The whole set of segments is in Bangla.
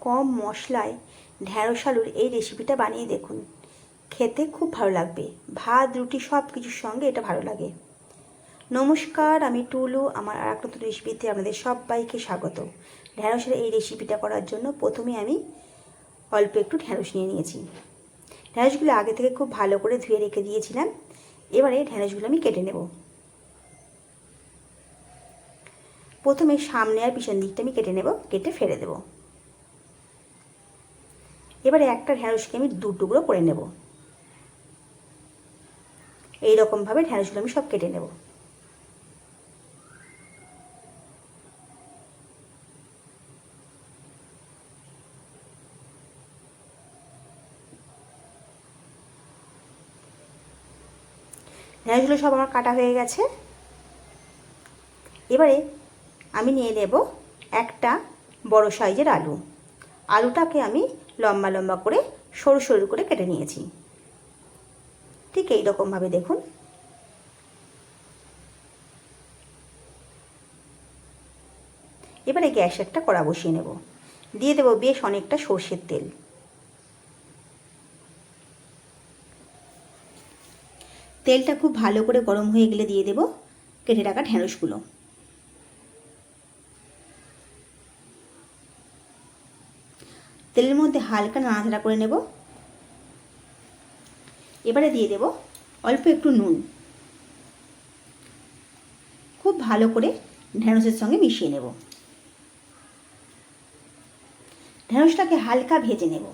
কম মশলায় ঢ্যাঁড়স আলুর এই রেসিপিটা বানিয়ে দেখুন, খেতে খুব ভালো লাগবে। ভাত রুটি সব কিছুর সঙ্গে এটা ভালো লাগে। নমস্কার, আমি টুলু। আমার আর এক নতুন রেসিপিতে আপনাদের সবাইকে স্বাগত। ঢ্যাঁড়সের এই রেসিপিটা করার জন্য প্রথমে আমি অল্প একটু ঢ্যাঁড়স নিয়ে নিয়েছি। ঢ্যাঁড়সগুলো আগে থেকে খুব ভালো করে ধুয়ে রেখে দিয়েছিলাম। এবারে ঢ্যাঁড়সগুলো আমি কেটে নেব। প্রথমে সামনে আর পিছন দিকটা আমি কেটে নেব, কেটে ফেলে দেব। এবারে একটা ঢ্যাঁড়সকে আমি দু টুকরো করে নেব। এই রকমভাবে ঢ্যাঁড়সগুলো আমি সব কেটে নেব। ঢ্যাঁড়সগুলো সব আমার কাটা হয়ে গেছে। এবারে আমি নিয়ে নেব একটা বড় সাইজের আলু। আলুটাকে আমি লম্বা লম্বা করে সরু সরু করে কেটে নিয়েছি। ঠিক এই রকমভাবে দেখুন। এবারে গ্যাসে একটা কড়া বসিয়ে নেব। দিয়ে দেব বেশ অনেকটা সর্ষের তেল। তেলটা খুব ভালো করে গরম হয়ে গেলে দিয়ে দেব কেটে রাখা ঢ্যাঁড়সগুলো। তেলের মধ্যে হালকা নাড়াচাড়া করে নেব। এবারে দিয়ে দেব অল্প একটু নুন। খুব ভালো করে ঢ্যাঁড়সের সঙ্গে মিশিয়ে নেব। ঢ্যাঁড়সটাকে হালকা ভেজে নেব।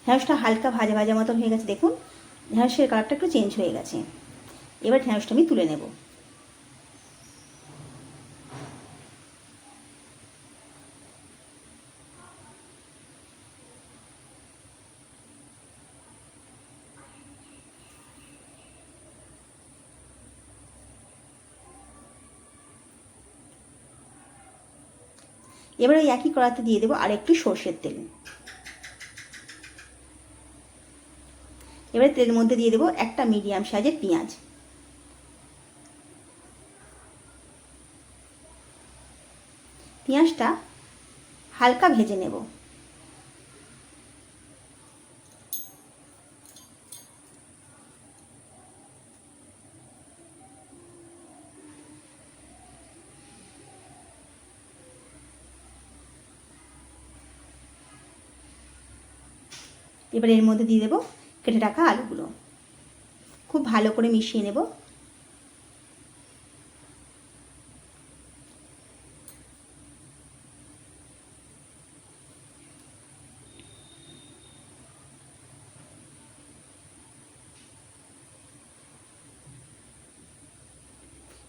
ঢ্যাঁড়সটা হালকা ভাজা ভাজা মতন হয়ে গেছে, দেখুন ঢ্যাঁড়সের কালারটা একটু চেঞ্জ হয়ে গেছে। এবার ঢ্যাঁড়সটা আমি তুলে নেব। এবার ওই একই কড়াতে দিয়ে দেবো আর একটু সর্ষের তেল। এবারে তেলের মধ্যে দিয়ে দেবো একটা মিডিয়াম সাইজের পেঁয়াজ। পেঁয়াজটা হালকা ভেজে নেব। এবার এর মধ্যে দিয়ে দেবো কেটে রাখা আলুগুলো। খুব ভালো করে মিশিয়ে নেব।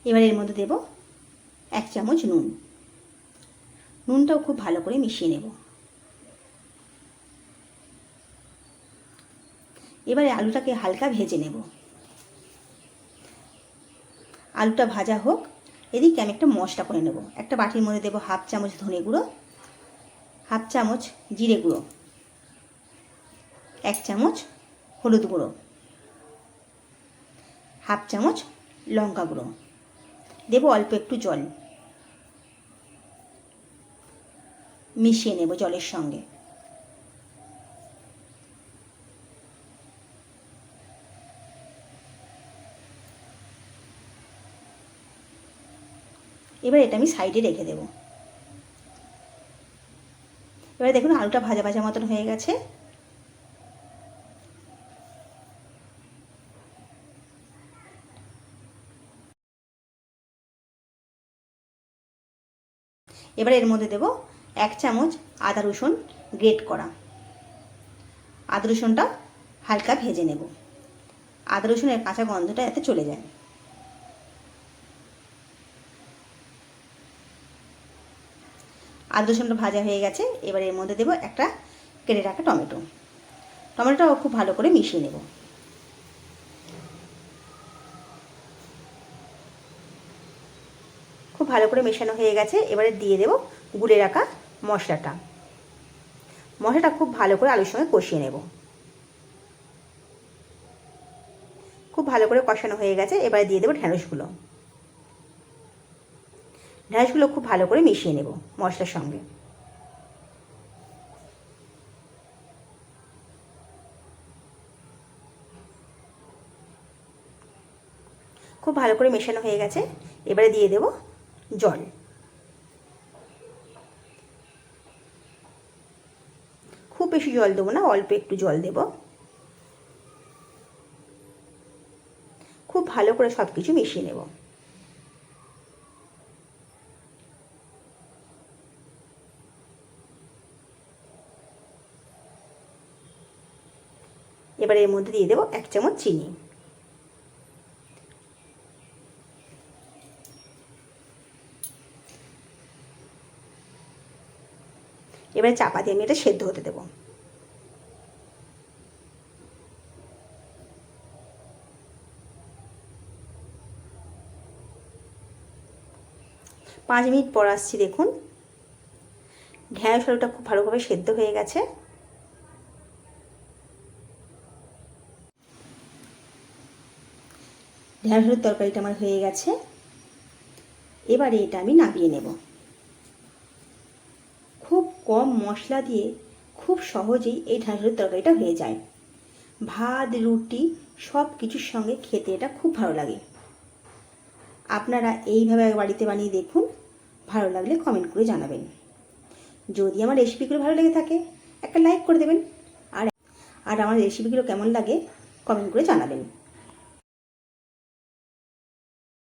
এবার এর মধ্যে দেব 1 চামচ নুন। নুনটাও খুব ভালো করে মিশিয়ে নেব। এবারে আলুটাকে হালকা ভেজে নেব। আলুটা ভাজা হোক, এদিকে আমি একটা মশলা করে নেব। একটা বাটির মধ্যে দেব 1/2 চামচ ধনে গুঁড়ো, 1/2 চামচ জিরে গুঁড়ো, 1 চামচ হলুদ গুঁড়ো, 1/2 চামচ লঙ্কা গুঁড়ো। দেব অল্প একটু জল, মিশিয়ে নেব জলের সঙ্গে। এবার এটা আমি সাইডে রেখে দেব। এবারে দেখুন আলুটা ভাজা ভাজা মতন হয়ে গেছে। এবার এর মধ্যে দেব 1 চামচ আদা রসুন গ্রেট করা। আদা রসুনটা হালকা ভেজে নেব। আদা রসুনের কাঁচা গন্ধটা এতে চলে যায়। আদা রসুনটা ভাজা হয়ে গেছে। এবার এর মধ্যে দেব একটা কেটে রাখা টমেটো। টমেটোটাও খুব ভালো করে মিশিয়ে নেব। খুব ভালো করে মেশানো হয়ে গেছে। এবারে দিয়ে দেব গুলে রাখা মশলাটা। মশলাটা খুব ভালো করে আলুর সঙ্গে কষিয়ে নেব। খুব ভালো করে কষানো হয়ে গেছে। এবারে দিয়ে দেবো ঢ্যাঁড়সগুলো। ঢ্যাঁড়সগুলো খুব ভালো করে মিশিয়ে নেব মশলার সঙ্গে। খুব ভালো করে মেশানো হয়ে গেছে। এবারে দিয়ে দেব জল। খুব বেশি জল দেবো না, অল্প একটু জল দেব। খুব ভালো করে সব কিছু মিশিয়ে নেব। এবার এর মধ্যে দিয়ে দেব 1 চামচ চিনি। এবারে চাপা দিয়ে আমি এটা সেদ্ধ হতে দেব। পাঁচ মিনিট পর আসছি, দেখুন ঢ্যাঁড়স আলুটা খুব ভালোভাবে সেদ্ধ হয়ে গেছে। ঢ্যাঁড়স আলুর তরকারিটা আমার হয়ে গেছে। এবারে এটা আমি নামিয়ে নেব। খুব কম মশলা দিয়ে খুব সহজেই এই ঢ্যাঁড়স আলুর তরকারিটা হয়ে যায়। ভাত, রুটি সব কিছুর সঙ্গে খেতে এটা খুব ভালো লাগে। আপনারা এইভাবে বাড়িতে বানিয়ে দেখুন, ভালো লাগলে কমেন্ট করে জানাবেন। যদি আমার রেসিপিগুলো ভালো লেগে থাকে একটা লাইক করে দেবেন, আর আমার রেসিপিগুলো কেমন লাগে কমেন্ট করে জানাবেন।